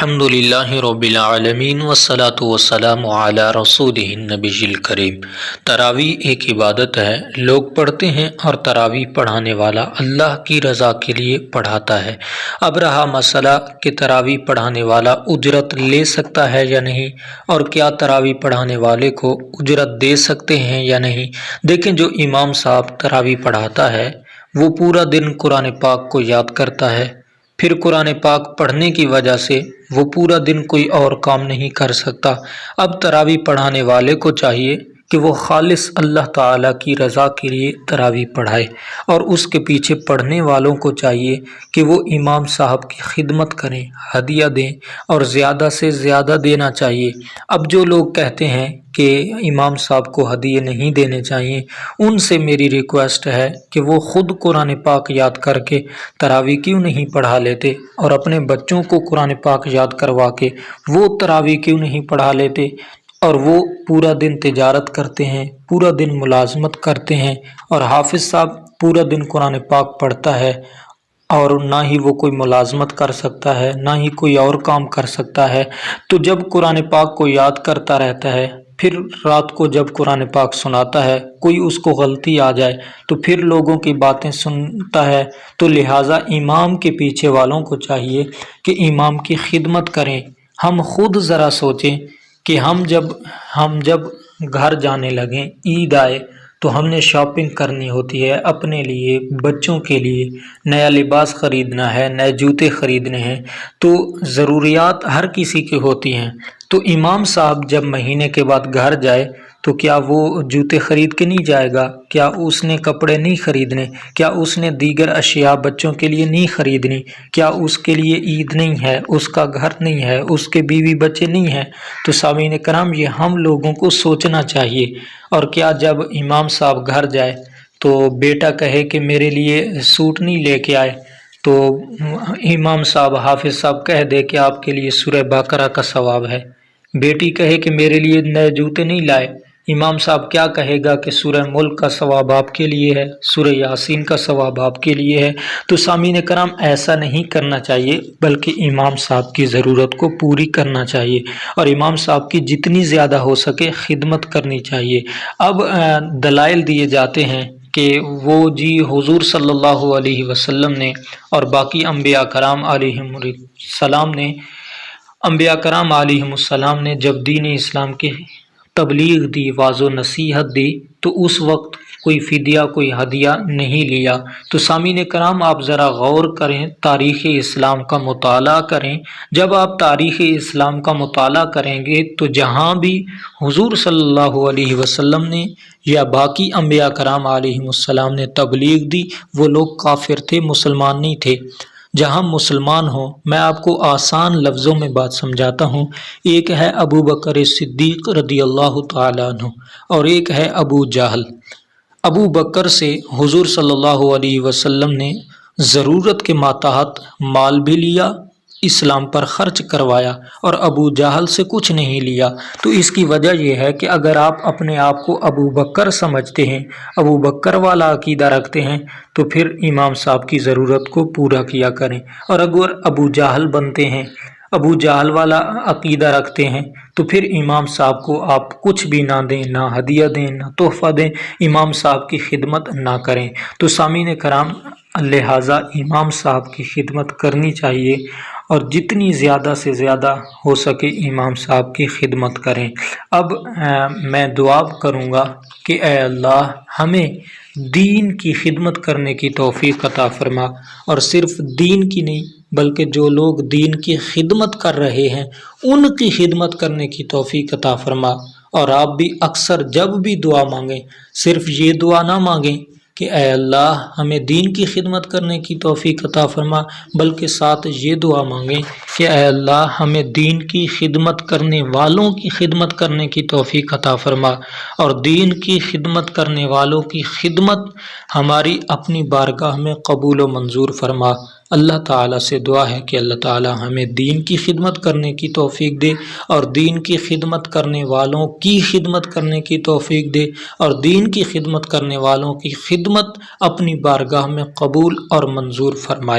الحمدللہ رب العالمین والصلاة والسلام علی رسولہ النبی الکریم۔ تراویح ایک عبادت ہے، لوگ پڑھتے ہیں اور تراویح پڑھانے والا اللہ کی رضا کے لیے پڑھاتا ہے۔ اب رہا مسئلہ کہ تراویح پڑھانے والا اجرت لے سکتا ہے یا نہیں، اور کیا تراویح پڑھانے والے کو اجرت دے سکتے ہیں یا نہیں۔ دیکھیں، جو امام صاحب تراویح پڑھاتا ہے وہ پورا دن قرآن پاک کو یاد کرتا ہے، پھر قرآن پاک پڑھنے کی وجہ سے وہ پورا دن کوئی اور کام نہیں کر سکتا۔ اب تراویح پڑھانے والے کو چاہیے کہ وہ خالص اللہ تعالیٰ کی رضا کے لیے تراویح پڑھائے، اور اس کے پیچھے پڑھنے والوں کو چاہیے کہ وہ امام صاحب کی خدمت کریں، ہدیہ دیں، اور زیادہ سے زیادہ دینا چاہیے۔ اب جو لوگ کہتے ہیں کہ امام صاحب کو ہدیے نہیں دینے چاہیے، ان سے میری ریکویسٹ ہے کہ وہ خود قرآن پاک یاد کر کے تراویح کیوں نہیں پڑھا لیتے، اور اپنے بچوں کو قرآن پاک یاد کروا کے وہ تراویح کیوں نہیں پڑھا لیتے۔ اور وہ پورا دن تجارت کرتے ہیں، پورا دن ملازمت کرتے ہیں، اور حافظ صاحب پورا دن قرآن پاک پڑھتا ہے، اور نہ ہی وہ کوئی ملازمت کر سکتا ہے، نہ ہی کوئی اور کام کر سکتا ہے۔ تو جب قرآن پاک کو یاد کرتا رہتا ہے، پھر رات کو جب قرآن پاک سناتا ہے، کوئی اس کو غلطی آ جائے تو پھر لوگوں کی باتیں سنتا ہے، تو لہٰذا امام کے پیچھے والوں کو چاہیے کہ امام کی خدمت کریں۔ ہم خود ذرا سوچیں کہ ہم جب گھر جانے لگیں، عید آئے تو ہم نے شاپنگ کرنی ہوتی ہے، اپنے لیے، بچوں کے لیے نیا لباس خریدنا ہے، نئے جوتے خریدنے ہیں، تو ضروریات ہر کسی کی ہوتی ہیں۔ تو امام صاحب جب مہینے کے بعد گھر جائے تو کیا وہ جوتے خرید کے نہیں جائے گا؟ کیا اس نے کپڑے نہیں خریدنے؟ کیا اس نے دیگر اشیاء بچوں کے لیے نہیں خریدنی؟ کیا اس کے لیے عید نہیں ہے، اس کا گھر نہیں ہے، اس کے بیوی بچے نہیں ہیں؟ تو سامعین کرام، یہ ہم لوگوں کو سوچنا چاہیے۔ اور کیا جب امام صاحب گھر جائے تو بیٹا کہے کہ میرے لیے سوٹ نہیں لے کے آئے، تو امام صاحب، حافظ صاحب کہہ دے کہ آپ کے لیے سورہ بقرہ کا ثواب ہے۔ بیٹی کہے کہ میرے لیے نئے جوتے نہیں لائے، امام صاحب کیا کہے گا کہ سورہ ملک کا ثواب آپ کے لیے ہے، سورہ یاسین کا ثواب آپ کے لیے ہے۔ تو سامعین کرام، ایسا نہیں کرنا چاہیے، بلکہ امام صاحب کی ضرورت کو پوری کرنا چاہیے، اور امام صاحب کی جتنی زیادہ ہو سکے خدمت کرنی چاہیے۔ اب دلائل دیے جاتے ہیں کہ وہ حضور صلی اللہ علیہ وسلم نے اور باقی انبیاء کرام علیہم السلام نے، جب دین اسلام کی تبلیغ دی، واضح و نصیحت دی، تو اس وقت کوئی فدیہ، کوئی ہدیہ نہیں لیا۔ تو سامعین کرام، آپ ذرا غور کریں، تاریخ اسلام کا مطالعہ کریں۔ جب آپ تاریخ اسلام کا مطالعہ کریں گے تو جہاں بھی حضور صلی اللہ علیہ وسلم نے یا باقی انبیاء کرام علیہم السلام نے تبلیغ دی، وہ لوگ کافر تھے، مسلمان نہیں تھے۔ جہاں مسلمان ہوں، میں آپ کو آسان لفظوں میں بات سمجھاتا ہوں۔ ایک ہے ابو بکر صدیق رضی اللہ تعالیٰ عنہ، اور ایک ہے ابو جہل۔ ابو بکر سے حضور صلی اللہ علیہ وسلم نے ضرورت کے ماتحت مال بھی لیا، اسلام پر خرچ کروایا، اور ابو جہل سے کچھ نہیں لیا۔ تو اس کی وجہ یہ ہے کہ اگر آپ اپنے آپ کو ابو بکر سمجھتے ہیں، ابو بکر والا عقیدہ رکھتے ہیں، تو پھر امام صاحب کی ضرورت کو پورا کیا کریں، اور اگر ابو جہل بنتے ہیں، ابو جہل والا عقیدہ رکھتے ہیں، تو پھر امام صاحب کو آپ کچھ بھی نہ دیں، نہ ہدیہ دیں، نہ تحفہ دیں، امام صاحب کی خدمت نہ کریں۔ تو سامعین کرام، لہٰذا امام صاحب کی خدمت کرنی چاہیے، اور جتنی زیادہ سے زیادہ ہو سکے امام صاحب کی خدمت کریں۔ اب میں دعا کروں گا کہ اے اللہ، ہمیں دین کی خدمت کرنے کی توفیق عطا فرما، اور صرف دین کی نہیں بلکہ جو لوگ دین کی خدمت کر رہے ہیں ان کی خدمت کرنے کی توفیق عطا فرما۔ اور آپ بھی اکثر جب بھی دعا مانگیں، صرف یہ دعا نہ مانگیں کہ اے اللہ ہمیں دین کی خدمت کرنے کی توفیق عطا فرما، بلکہ ساتھ یہ دعا مانگیں کہ اے اللہ ہمیں دین کی خدمت کرنے والوں کی خدمت کرنے کی توفیق عطا فرما، اور دین کی خدمت کرنے والوں کی خدمت ہماری اپنی بارگاہ میں قبول و منظور فرما۔ اللہ تعالیٰ سے دعا ہے کہ اللہ تعالیٰ ہمیں دین کی خدمت کرنے کی توفیق دے، اور دین کی خدمت کرنے والوں کی خدمت کرنے کی توفیق دے، اور دین کی خدمت کرنے والوں کی خدمت اپنی بارگاہ میں قبول اور منظور فرمائے۔